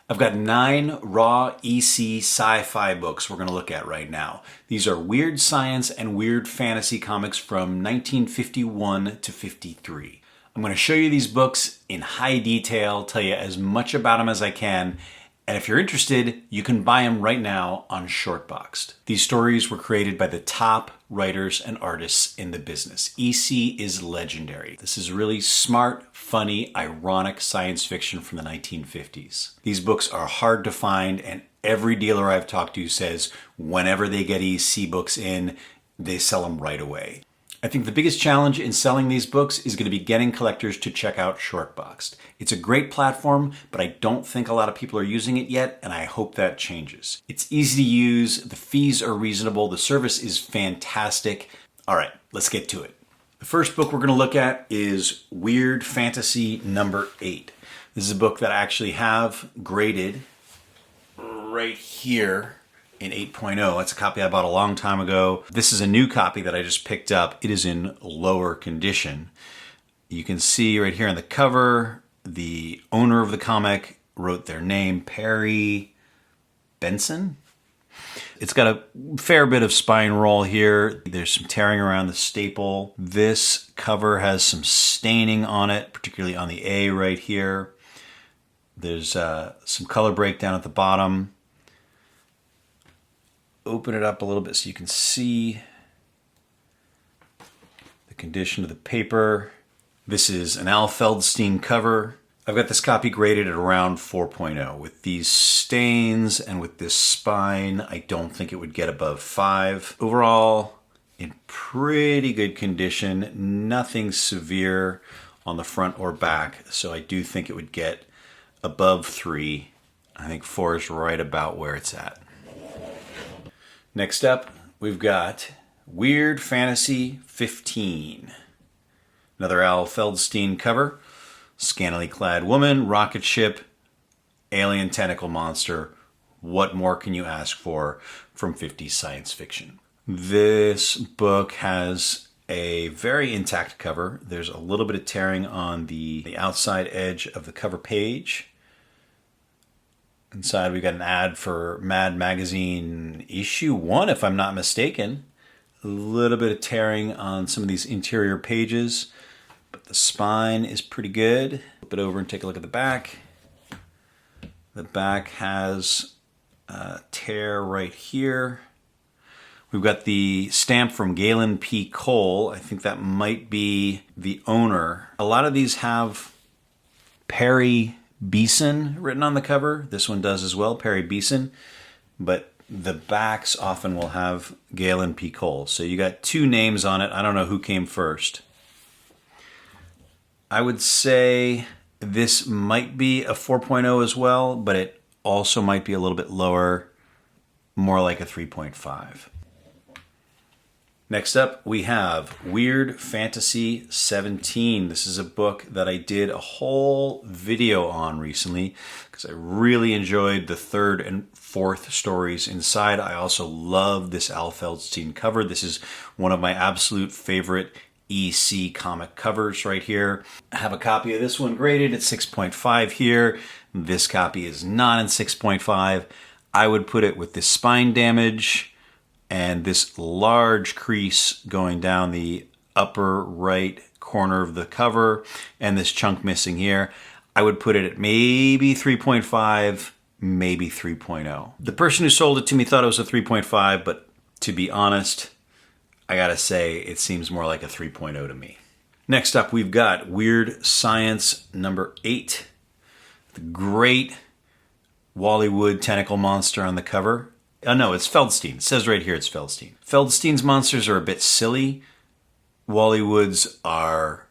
I've got 9 Raw EC Sci-Fi books we're going to look at right now. These are weird science and weird fantasy comics from 1951 to 53. I'm going to show you these books in high detail, tell you as much about them as I can, and if you're interested, you can buy them right now on Shortboxed. These stories were created by the top writers and artists in the business. EC is legendary. This is really smart, funny, ironic science fiction from the 1950s. These books are hard to find, and every dealer I've talked to says whenever they get EC books in, they sell them right away. I think the biggest challenge in selling these books is going to be getting collectors to check out Shortboxed. It's a great platform, but I don't think a lot of people are using it yet, and I hope that changes. It's easy to use, the fees are reasonable, the service is fantastic. All right, let's get to it. The first book we're going to look at is Weird Fantasy number 8. This is a book that I actually have graded right here in 8.0. That's a copy I bought a long time ago. This is a new copy that I just picked up. It is in lower condition. You can see right here on the cover, the owner of the comic wrote their name, Perry Benson. It's got a fair bit of spine roll here. There's some tearing around the staple. This cover has some staining on it, particularly on the A right here. There's some color breakdown at the bottom. Open it up a little bit so you can see the condition of the paper. This is an Al Feldstein cover. I've got this copy graded at around 4.0. With these stains and with this spine, I don't think it would get above 5. Overall, in pretty good condition. Nothing severe on the front or back, so I do think it would get above 3. I think 4 is right about where it's at. Next up, we've got Weird Fantasy 15. Another Al Feldstein cover. Scantily clad woman, rocket ship, alien tentacle monster. What more can you ask for from 50s science fiction? This book has a very intact cover. There's a little bit of tearing on the outside edge of the cover page. Inside we've got an ad for Mad Magazine issue 1, if I'm not mistaken. A little bit of tearing on some of these interior pages, but the spine is pretty good. Flip it over and take a look at the back. The back has a tear right here. We've got the stamp from Galen P. Cole. I think that might be the owner. A lot of these have Perry Beeson written on the cover. This one does as well, Perry Beeson. But the backs often will have Galen P. Cole. So you got 2 names on it. I don't know who came first. I would say this might be a 4.0 as well, but it also might be a little bit lower, more like a 3.5. Next up, we have Weird Fantasy 17. This is a book that I did a whole video on recently because I really enjoyed the 3rd and 4th stories inside. I also love this Al Feldstein cover. This is one of my absolute favorite EC comic covers right here. I have a copy of this one graded at 6.5 here. This copy is not in 6.5. I would put it with this spine damage and this large crease going down the upper right corner of the cover and this chunk missing here. I would put it at maybe 3.5, maybe 3.0. The person who sold it to me thought it was a 3.5, but to be honest, I gotta say it seems more like a 3.0 to me. Next up, we've got Weird Science number 8. The great Wally Wood tentacle monster on the cover. Oh no, it's Feldstein. It says right here it's Feldstein. Feldstein's monsters are a bit silly. Wally Wood's are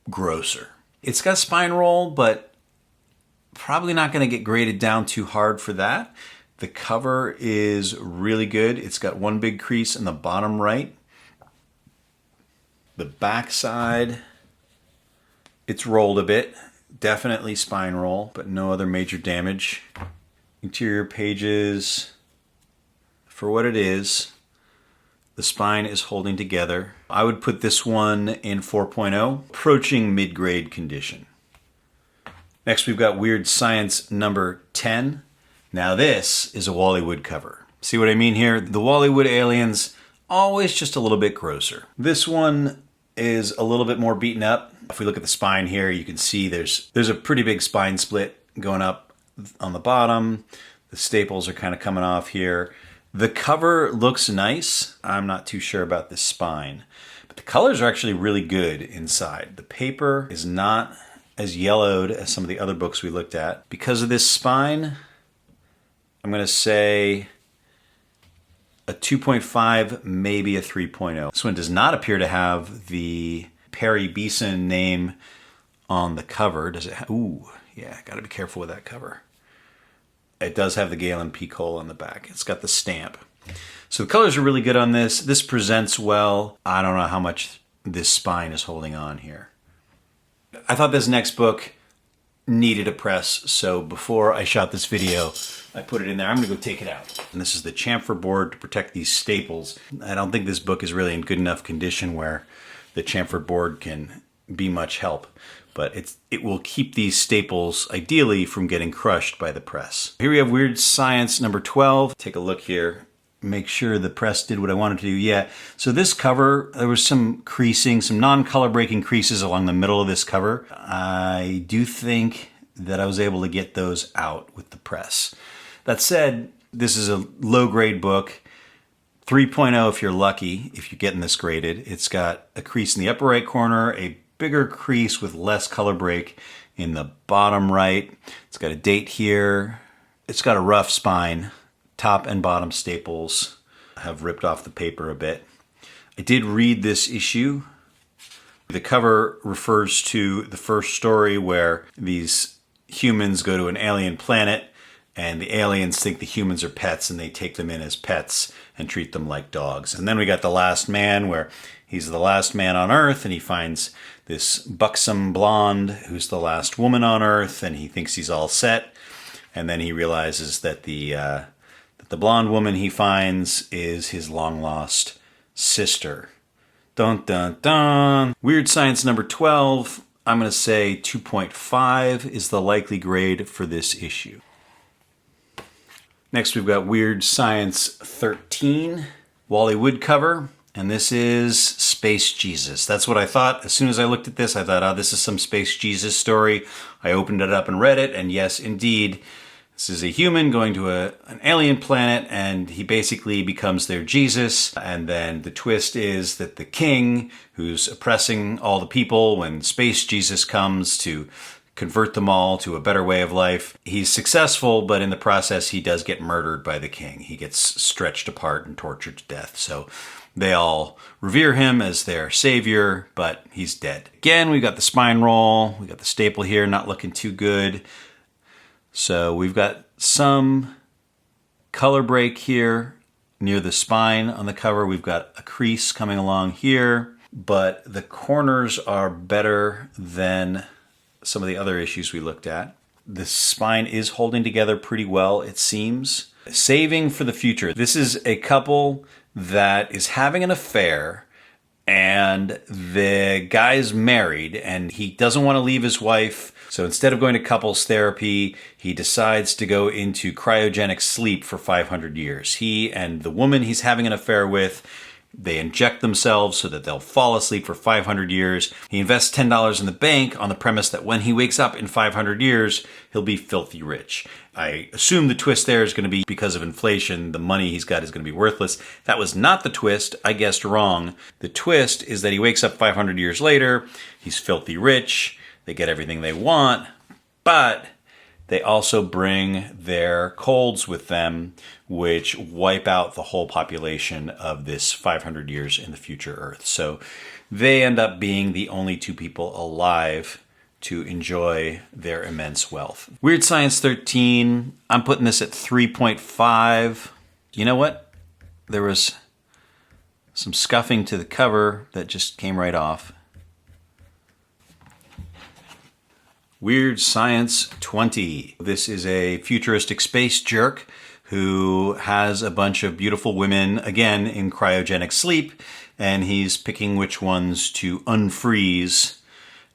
grosser. It's got spine roll, but probably not going to get graded down too hard for that. The cover is really good. It's got one big crease in the bottom right. The back side, it's rolled a bit. Definitely spine roll, but no other major damage. Interior pages, for what it is, the spine is holding together. I would put this one in 4.0, approaching mid-grade condition. Next, we've got Weird Science number 10. Now this is a Wally Wood cover. See what I mean here? The Wally Wood aliens, always just a little bit grosser. This one is a little bit more beaten up. If we look at the spine here, you can see there's a pretty big spine split going up on the bottom. The staples are kind of coming off here. The cover looks nice. I'm not too sure about this spine, but the colors are actually really good inside. The paper is not as yellowed as some of the other books we looked at. Because of this spine, I'm going to say a 2.5, maybe a 3.0. This one does not appear to have the Perry Beeson name on the cover. Does it? Ooh, yeah, got to be careful with that cover. It does have the Galen P. Cole on the back. It's got the stamp. So the colors are really good on this. This presents well. I don't know how much this spine is holding on here. I thought this next book needed a press, so before I shot this video, I put it in there. I'm going to go take it out. And this is the chamfer board to protect these staples. I don't think this book is really in good enough condition where the chamfer board can be much help, but it will keep these staples ideally from getting crushed by the press. Here we have Weird Science number 12. Take a look here. Make sure the press did what I wanted to do. Yeah, so this cover, there was some creasing, some non-color breaking creases along the middle of this cover. I do think that I was able to get those out with the press. That said, this is a low-grade book. 3.0 if you're lucky, if you're getting this graded. It's got a crease in the upper right corner, a bigger crease with less color break in the bottom right. It's got a date here. It's got a rough spine. Top and bottom staples have ripped off the paper a bit. I did read this issue. The cover refers to the first story where these humans go to an alien planet and the aliens think the humans are pets and they take them in as pets and treat them like dogs. And then we got The Last Man, where he's the last man on Earth and he finds this buxom blonde who's the last woman on Earth and he thinks he's all set. And then he realizes that the blonde woman he finds is his long-lost sister. Dun, dun, dun. Weird Science number 12. I'm going to say 2.5 is the likely grade for this issue. Next, we've got Weird Science 13, Wally Wood cover. And this is Space Jesus. That's what I thought. As soon as I looked at this, I thought, oh, this is some Space Jesus story. I opened it up and read it. And yes, indeed, this is a human going to an alien planet, and he basically becomes their Jesus. And then the twist is that the king, who's oppressing all the people when Space Jesus comes to convert them all to a better way of life, he's successful, but in the process, he does get murdered by the king. He gets stretched apart and tortured to death. So they all revere him as their savior, but he's dead. Again, we've got the spine roll. We got the staple here, not looking too good. So we've got some color break here near the spine on the cover. We've got a crease coming along here, but the corners are better than some of the other issues we looked at. The spine is holding together pretty well, it seems. Saving for the future. This is a couple that is having an affair, and the guy's married and he doesn't want to leave his wife. So instead of going to couples therapy, he decides to go into cryogenic sleep for 500 years. He and the woman he's having an affair with, they inject themselves so that they'll fall asleep for 500 years. He invests $10 in the bank on the premise that when he wakes up in 500 years, he'll be filthy rich. I assume the twist there is going to be because of inflation, the money he's got is going to be worthless. That was not the twist. I guessed wrong. The twist is that he wakes up 500 years later. He's filthy rich. They get everything they want, but they also bring their colds with them, which wipe out the whole population of this 500 years in the future Earth. So they end up being the only two people alive to enjoy their immense wealth. Weird Science 13, I'm putting this at 3.5. You know what? There was some scuffing to the cover that just came right off. Weird Science 20. This is a futuristic space jerk who has a bunch of beautiful women, again, in cryogenic sleep, and he's picking which ones to unfreeze.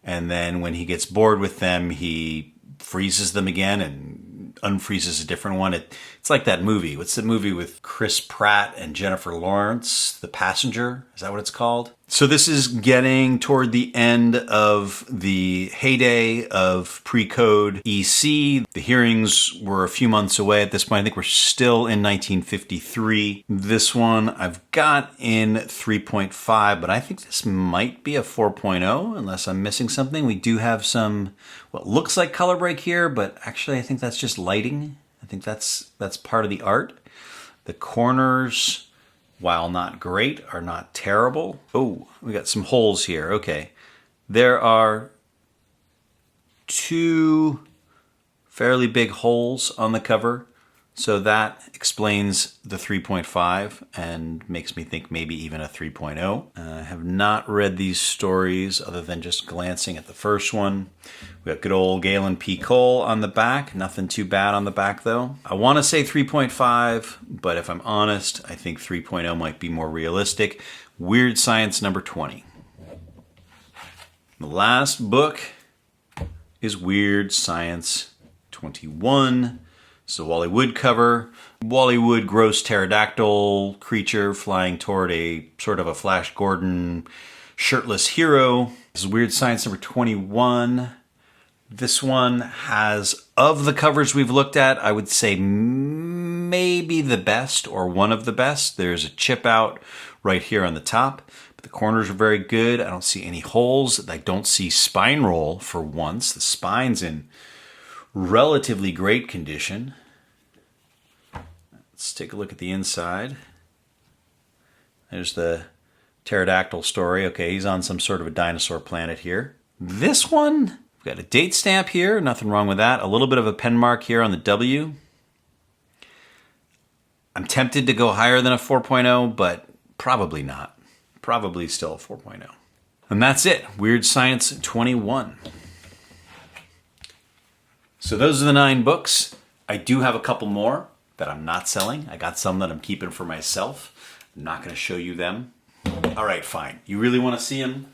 And then when he gets bored with them, he freezes them again and unfreezes a different one. It's like that movie. What's the movie with Chris Pratt and Jennifer Lawrence? The Passenger? Is that what it's called? So this is getting toward the end of the heyday of pre-code EC. The hearings were a few months away at this point. I think we're still in 1953. This one I've got in 3.5, but I think this might be a 4.0 unless I'm missing something. We do have some what looks like color break here, but actually I think that's just lighting. I think that's part of the art. The corners, while not great, are not terrible. Oh, we got some holes here. Okay. There are 2 fairly big holes on the cover. So that explains the 3.5 and makes me think maybe even a 3.0. I have not read these stories other than just glancing at the first one. We got good old Galen P. Cole on the back. Nothing too bad on the back though. I want to say 3.5, but if I'm honest, I think 3.0 might be more realistic. Weird Science number 20. The last book is Weird Science 21. It's a Wally Wood cover. Wally Wood, gross pterodactyl creature flying toward a sort of a Flash Gordon shirtless hero. This is Weird Science number 21. This one has, of the covers we've looked at, I would say maybe the best or one of the best. There's a chip out right here on the top. But the corners are very good. I don't see any holes. I don't see spine roll for once. The spine's in relatively great condition. Let's take a look at the inside. There's the pterodactyl story. Okay, he's on some sort of a dinosaur planet here. This one, we've got a date stamp here. Nothing wrong with that. A little bit of a pen mark here on the W. I'm tempted to go higher than a 4.0, but probably not. Probably still a 4.0. And that's it. Weird Science 21. So those are the 9 books. I do have a couple more that I'm not selling. I got some that I'm keeping for myself. I'm not going to show you them. All right, fine. You really want to see them?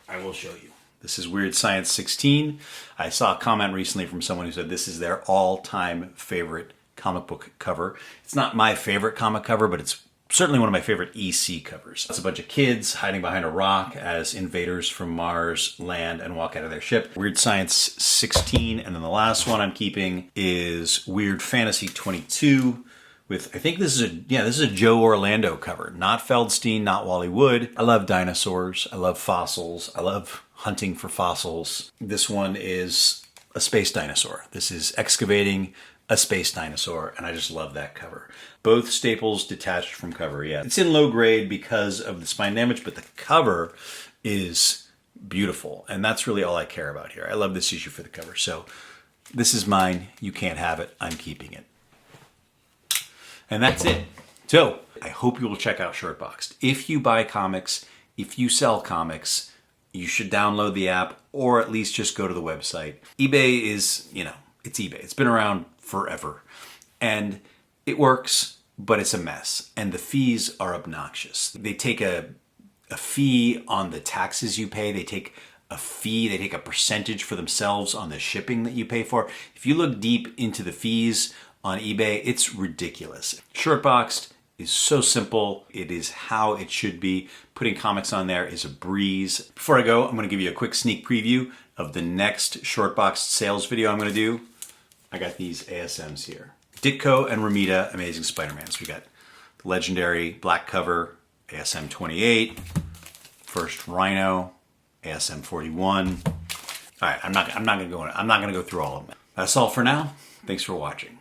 I will show you. This is Weird Science 16. I saw a comment recently from someone who said this is their all-time favorite comic book cover. It's not my favorite comic cover, but it's certainly one of my favorite EC covers. It's a bunch of kids hiding behind a rock as invaders from Mars land and walk out of their ship. Weird Science 16, and then the last one I'm keeping is Weird Fantasy 22 with, I think this is a Joe Orlando cover, not Feldstein, not Wally Wood. I love dinosaurs. I love fossils. I love hunting for fossils. This one is a space dinosaur. This is excavating a space dinosaur, and I just love that cover. Both staples detached from cover, yeah. It's in low grade because of the spine damage, but the cover is beautiful, and that's really all I care about here. I love this issue for the cover, so this is mine. You can't have it. I'm keeping it. And that's it. So I hope you will check out Shortboxed. If you buy comics, if you sell comics, you should download the app or at least just go to the website. eBay is, it's eBay. It's been around forever. And it works, but it's a mess. And the fees are obnoxious. They take a fee on the taxes you pay. They take a fee, they take a percentage for themselves on the shipping that you pay for. If you look deep into the fees on eBay, it's ridiculous. Shortboxed is so simple. It is how it should be. Putting comics on there is a breeze. Before I go, I'm going to give you a quick sneak preview of the next Shortboxed sales video I'm going to do. I got these ASMs here. Ditko and Romita Amazing Spider-Man. So we got the legendary black cover, ASM 28, first Rhino, ASM 41. All right, I'm not going to go through all of them. That's all for now. Thanks for watching.